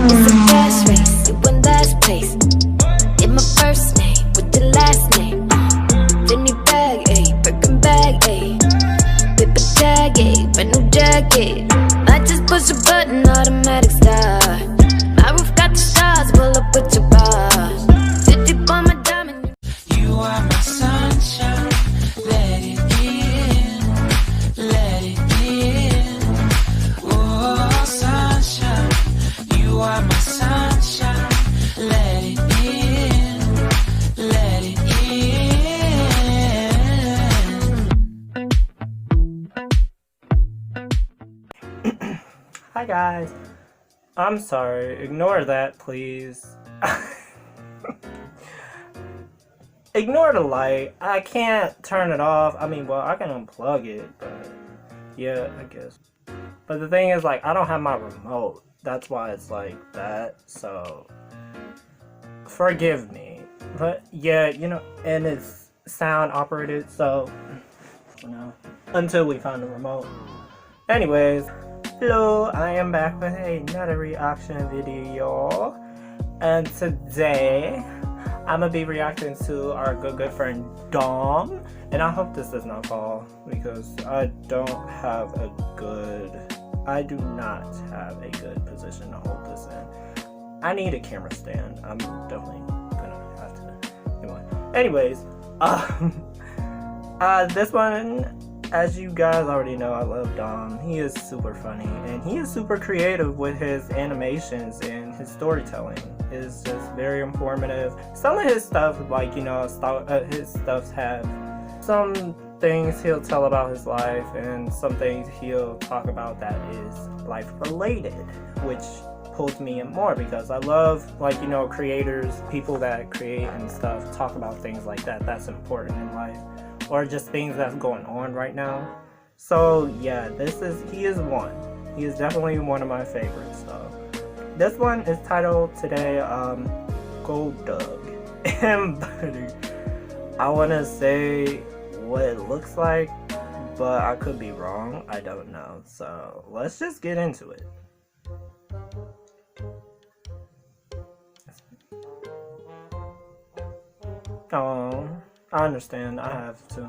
It's a fast race, you win last place. Get my first name with the last name. Finny bag, ayy, Birkin bag, ayy. Paper tag, ayy, brand new jacket. I just push a button, automatic start. My roof got the stars, pull up with your bars. 50 on my diamond. You are my sunshine, let it in, let it in. Oh, sunshine, you are my sunshine, let it in, let it in. Hi guys. I'm sorry, ignore that please. Ignore the light. I can't turn it off. I mean, well, I can unplug it, but yeah, I guess. But the thing is, like, I don't have my remote. That's why it's like that, so forgive me. But yeah, you know, and it's sound operated, so you know, until we find the remote. Anyways, hello, I am back with another reaction video, and today I'm gonna be reacting to our good friend Dom, and I hope this does not fall because I do not have a good position to hold this in. I need a camera stand. I'm definitely gonna have to get one. Anyways, this one, as you guys already know, I love Dom. He is super funny and he is super creative with his animations and his storytelling. Is just very informative. Some of his stuff, like, you know, his stuffs have some things he'll tell about his life and some things he'll talk about that is life related, which pulls me in more because I love, like, you know, creators, people that create and stuff, talk about things like that. That's important in life, or just things that's going on right now. So yeah, he is definitely one of my favorites. So this one is titled today Gold Dug. And I want to say what it looks like, but I could be wrong. I don't know. So let's just get into it. Oh, I understand. I have to.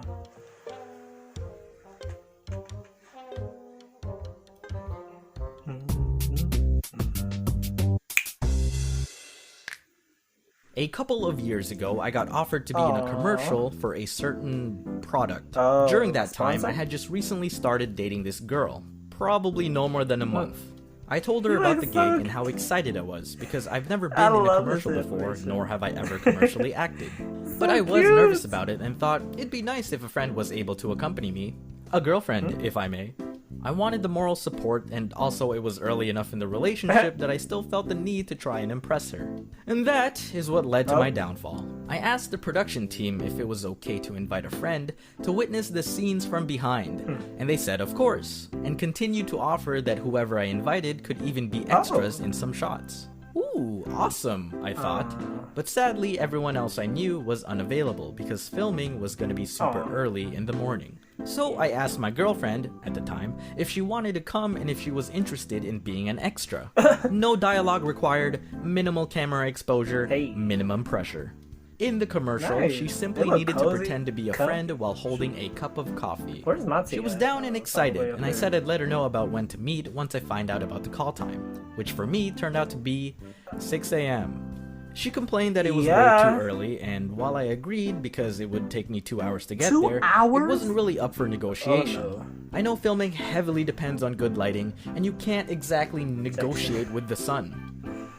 A couple of years ago, I got offered to be in a commercial for a certain product. During that time, I had just recently started dating this girl, probably no more than a month. I told her about the gig and how excited I was, because I've never been in a commercial before, nor have I ever commercially acted. But I was nervous about it and thought it'd be nice if a friend was able to accompany me. A girlfriend, if I may. I wanted the moral support, and also it was early enough in the relationship that I still felt the need to try and impress her. And that is what led to my downfall. I asked the production team if it was okay to invite a friend to witness the scenes from behind, and they said of course, and continued to offer that whoever I invited could even be extras in some shots. Ooh, awesome, I thought. But sadly, everyone else I knew was unavailable because filming was going to be super early in the morning. So I asked my girlfriend, at the time, if she wanted to come and if she was interested in being an extra. No dialogue required, minimal camera exposure, minimum pressure. In the commercial, she simply needed to pretend to be a friend while holding a cup of coffee. She was down and excited, and I said I'd let her know about when to meet once I find out about the call time, which for me turned out to be 6 a.m. She complained that it was way too early, and while I agreed because it would take me 2 hours to get there, it wasn't really up for negotiation. I know filming heavily depends on good lighting, and you can't exactly negotiate with the sun.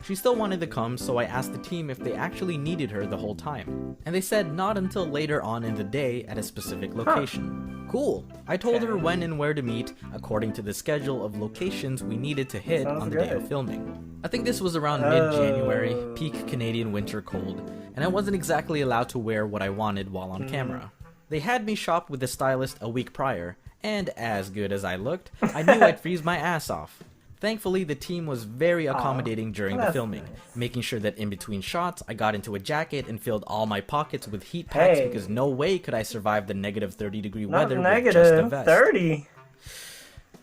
She still wanted to come, so I asked the team if they actually needed her the whole time, and they said not until later on in the day at a specific location. Cool. I told her when and where to meet according to the schedule of locations we needed to hit on the day of filming. I think this was around mid-January, peak Canadian winter cold, and I wasn't exactly allowed to wear what I wanted while on camera. They had me shop with the stylist a week prior, and as good as I looked, I knew I'd freeze my ass off. Thankfully, the team was very accommodating during the filming, making sure that in between shots, I got into a jacket and filled all my pockets with heat packs because no way could I survive the negative 30-degree weather with just a vest. 30.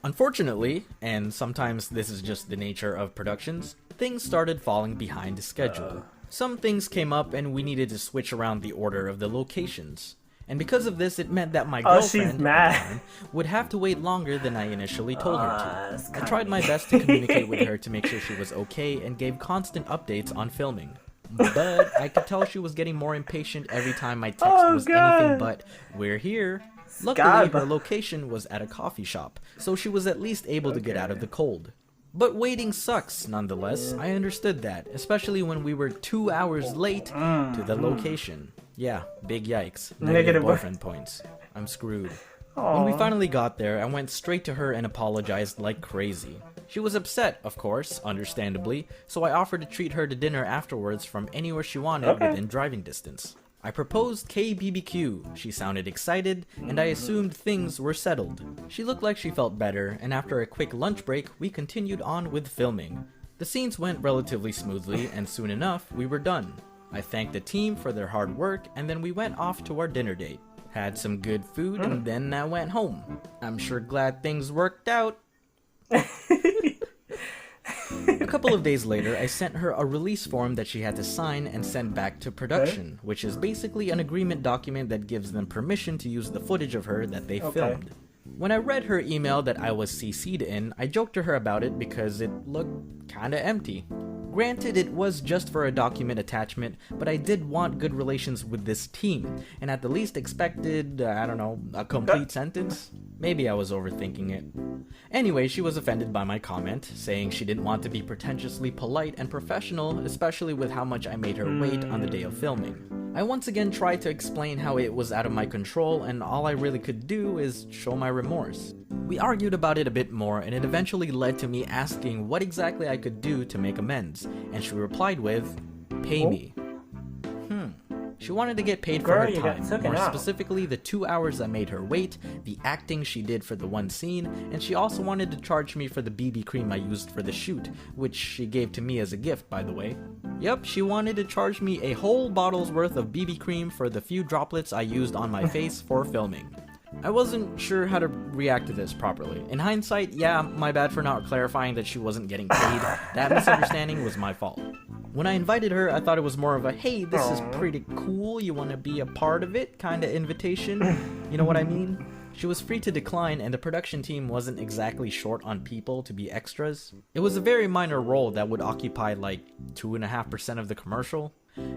Unfortunately, and sometimes this is just the nature of productions, Things started falling behind schedule. Some things came up and we needed to switch around the order of the locations. And because of this, it meant that my girlfriend would have to wait longer than I initially told her to. I tried my best to communicate with her to make sure she was okay and gave constant updates on filming. But I could tell she was getting more impatient every time my text was anything but, "We're here." Luckily, her location was at a coffee shop, so she was at least able to get out of the cold. But waiting sucks, nonetheless. I understood that, especially when we were 2 hours late to the location. Yeah, big yikes. Negative boyfriend points. I'm screwed. When we finally got there, I went straight to her and apologized like crazy. She was upset, of course, understandably, so I offered to treat her to dinner afterwards from anywhere she wanted within driving distance. I proposed KBBQ. She sounded excited, and I assumed things were settled. She looked like she felt better, and after a quick lunch break, we continued on with filming. The scenes went relatively smoothly, and soon enough, we were done. I thanked the team for their hard work, and then we went off to our dinner date. Had some good food, and then I went home. I'm sure glad things worked out. A couple of days later, I sent her a release form that she had to sign and send back to production, which is basically an agreement document that gives them permission to use the footage of her that they filmed. When I read her email that I was CC'd in, I joked to her about it because it looked kinda empty. Granted, it was just for a document attachment, but I did want good relations with this team, and at the least expected, a complete sentence? Maybe I was overthinking it. Anyway, she was offended by my comment, saying she didn't want to be pretentiously polite and professional, especially with how much I made her wait on the day of filming. I once again tried to explain how it was out of my control, and all I really could do is show my remorse. We argued about it a bit more, and it eventually led to me asking what exactly I could do to make amends, and she replied with, "Pay me." She wanted to get paid for her time, more specifically the 2 hours I made her wait, the acting she did for the one scene, and she also wanted to charge me for the BB cream I used for the shoot, which she gave to me as a gift, by the way. Yep, she wanted to charge me a whole bottle's worth of BB cream for the few droplets I used on my face for filming. I wasn't sure how to react to this properly. In hindsight, yeah, my bad for not clarifying that she wasn't getting paid. That misunderstanding was my fault. When I invited her, I thought it was more of a, "Hey, this is pretty cool, you want to be a part of it?" kind of invitation. You know what I mean? She was free to decline, and the production team wasn't exactly short on people to be extras. It was a very minor role that would occupy like 2.5% of the commercial.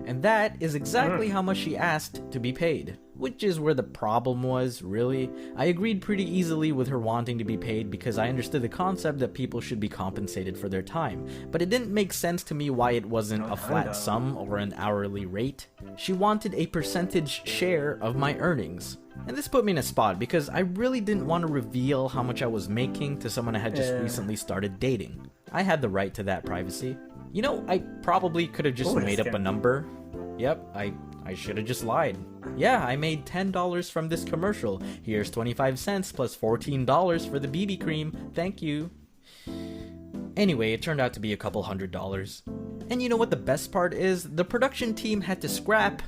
And that is exactly how much she asked to be paid. Which is where the problem was, really. I agreed pretty easily with her wanting to be paid because I understood the concept that people should be compensated for their time. But it didn't make sense to me why it wasn't a flat sum or an hourly rate. She wanted a percentage share of my earnings. And this put me in a spot because I really didn't want to reveal how much I was making to someone I had just recently started dating. I had the right to that privacy. You know, I probably could have just made up a number. Yep, I should have just lied. Yeah, I made $10 from this commercial. Here's 25 cents plus $14 for the BB cream. Thank you. Anyway, it turned out to be a couple $100. And you know what the best part is? The production team had to scrap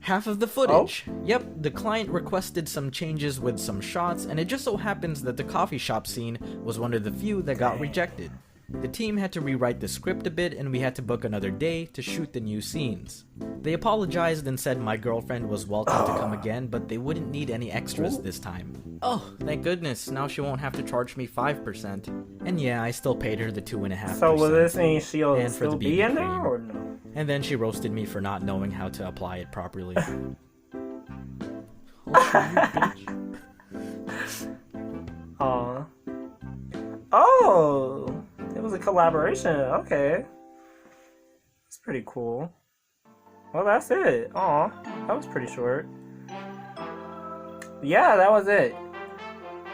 half of the footage. Yep, the client requested some changes with some shots, and it just so happens that the coffee shop scene was one of the few that got rejected. The team had to rewrite the script a bit, and we had to book another day to shoot the new scenes. They apologized and said my girlfriend was welcome to come again, but they wouldn't need any extras this time. Oh, thank goodness, now she won't have to charge me 5%. And yeah, I still paid her the 2.5%. So will this mean she'll still be in there, or no? And then she roasted me for not knowing how to apply it properly. Aw. Oh! It was a collaboration. Okay. That's pretty cool. Well, that's it. Aw. That was pretty short. Yeah, that was it.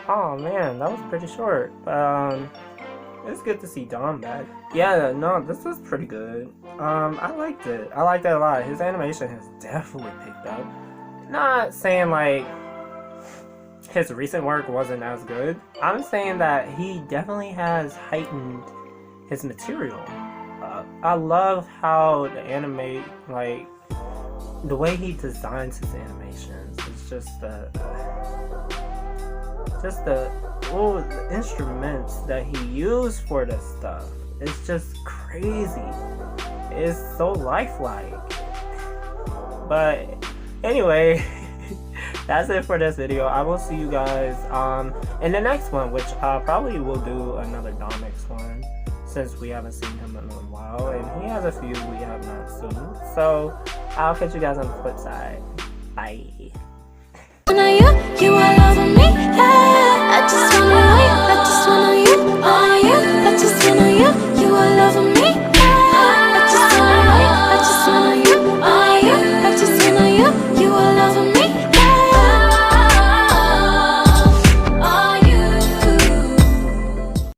Oh man, that was pretty short. It's good to see Dom back. Yeah, no, this was pretty good. I liked it. I liked it a lot. His animation has definitely picked up. Not saying like his recent work wasn't as good. I'm saying that he definitely has heightened his material. I love how the the way he designs his animations. It's just the instruments that he used for this stuff. It's just crazy. crazy. It's so lifelike. But anyway, that's it for this video. I will see you guys in the next one, which probably will do another Domics one, since we haven't seen him in a while, and he has a few we have not seen. So I'll catch you guys on the flip side. Bye. You